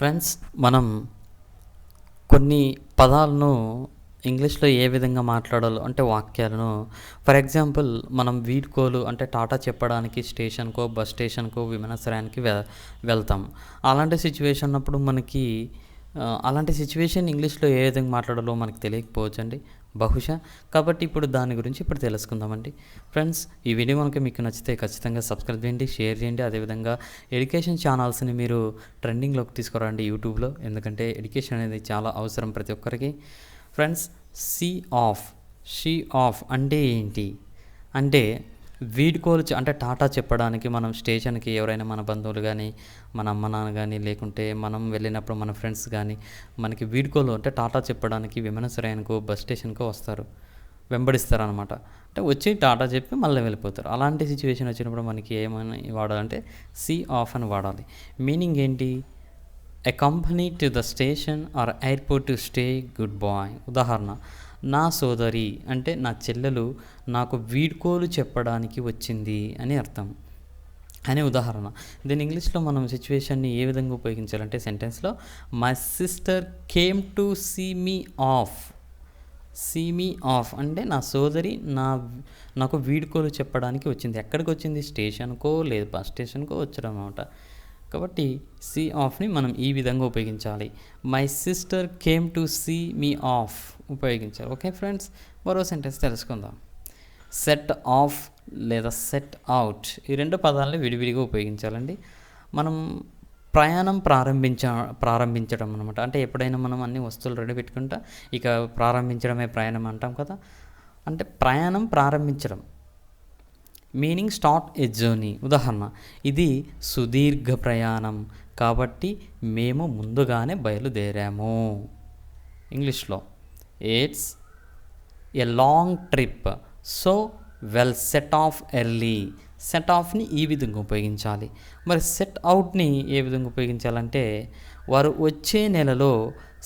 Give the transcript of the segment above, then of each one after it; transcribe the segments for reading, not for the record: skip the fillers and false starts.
Friends, మనం కొన్ని పదాలను ఇంగ్లీష్లో ఏ విధంగా మాట్లాడాలో అంటే వాక్యాలను ఫర్ ఎగ్జాంపుల్ మనం వీడ్కోలు అంటే టాటా చెప్పడానికి స్టేషన్కో బస్ స్టేషన్కో విమానాశ్రయానికి వెళ్తాం. అలాంటి సిచ్యువేషన్ అప్పుడు మనకి అలాంటి సిచ్యువేషన్ ఇంగ్లీష్లో ఏ విధంగా మాట్లాడాలో మనకు తెలియకపోవచ్చండి బహుశా. కాబట్టి ఇప్పుడు దాని గురించి ఇప్పుడు తెలుసుకుందామండి. ఫ్రెండ్స్, ఈ వీడియో మీకు నచ్చితే ఖచ్చితంగా సబ్స్క్రైబ్ చేయండి, షేర్ చేయండి. అదేవిధంగా ఎడ్యుకేషన్ ఛానల్స్ని మీరు ట్రెండింగ్లోకి తీసుకురండి యూట్యూబ్లో, ఎందుకంటే ఎడ్యుకేషన్ అనేది చాలా అవసరం ప్రతి ఒక్కరికి. ఫ్రెండ్స్, షీ ఆఫ్ అంటే ఏంటి అంటే వీడ్కోలు అంటే టాటా చెప్పడానికి మనం స్టేషన్కి ఎవరైనా మన బంధువులు కానీ మన అమ్మ నాన్న కానీ లేకుంటే మనం వెళ్ళినప్పుడు మన ఫ్రెండ్స్ కానీ మనకి వీడ్కోలు అంటే టాటా చెప్పడానికి విమానాశ్రయానికో బస్ స్టేషన్కో వస్తారు, వెంబడిస్తారు అనమాట. అంటే వచ్చి టాటా చెప్పి మళ్ళీ వెళ్ళిపోతారు. అలాంటి సిచ్యువేషన్ వచ్చినప్పుడు మనకి ఏమని వాడాలంటే సీ ఆఫ్ అని వాడాలి. మీనింగ్ ఏంటి? A company to the station or airport to stay good bye. ఉదాహరణ, నా సోదరి అంటే నా చెల్లెలు నాకు వీడ్కోలు చెప్పడానికి వచ్చింది అని అర్థం అనే ఉదాహరణ. దీని ఇంగ్లీష్లో మనం సిచ్యువేషన్ని ఏ విధంగా ఉపయోగించాలంటే సెంటెన్స్లో my sister came to see me off అంటే నా సోదరి నాకు వీడ్కోలు చెప్పడానికి వచ్చింది. ఎక్కడికి వచ్చింది? స్టేషన్కో లేదు బస్ స్టేషన్కో వచ్చడం అనమాట. కాబట్టి సీ ఆఫ్ని మనం ఈ విధంగా ఉపయోగించాలి. My sister came to see me off ఉపయోగించాలి. ఓకే ఫ్రెండ్స్, మరో సెంటెన్స్ తెలుసుకుందాం. సెట్ ఆఫ్ లేదా సెట్ అవుట్, ఈ రెండు పదాలని విడివిడిగా ఉపయోగించాలండి. మనం ప్రయాణం ప్రారంభించడం అనమాట. అంటే ఎప్పుడైనా మనం అన్ని వస్తువులు రెడీ పెట్టుకుంటా ఇక ప్రారంభించడమే ప్రయాణం అంటాం కదా. అంటే ప్రయాణం ప్రారంభించడం, మీనింగ్ స్టార్ట్ ఏ జర్నీ. ఉదాహరణ, ఇది సుదీర్ఘ ప్రయాణం కాబట్టి మేము ముందుగానే బయలుదేరాము. ఇంగ్లీష్లో it's a long trip so we'll set off early. Set ఆఫ్ని ఈ విధంగా ఉపయోగించాలి. మరి సెట్ అవుట్ని ఏ విధంగా ఉపయోగించాలంటే వారు వచ్చే నెలలో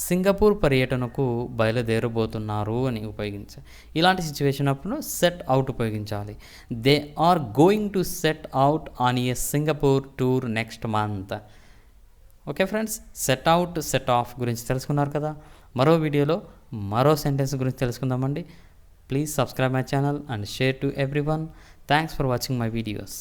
సింగపూర్ పర్యటనకు బయలుదేరబోతున్నారు అని ఉపయోగించాలి. ఇలాంటి సిచ్యువేషన్ అప్పుడు సెట్ అవుట్ ఉపయోగించాలి. They are going to set out on a Singapore tour next month. Okay friends, set out set off గురించి తెలుసుకున్నారు కదా. మరో వీడియోలో మరో సెంటెన్స్ గురించి తెలుసుకుందామండి. Please subscribe my channel and share to everyone. Thanks for watching my videos.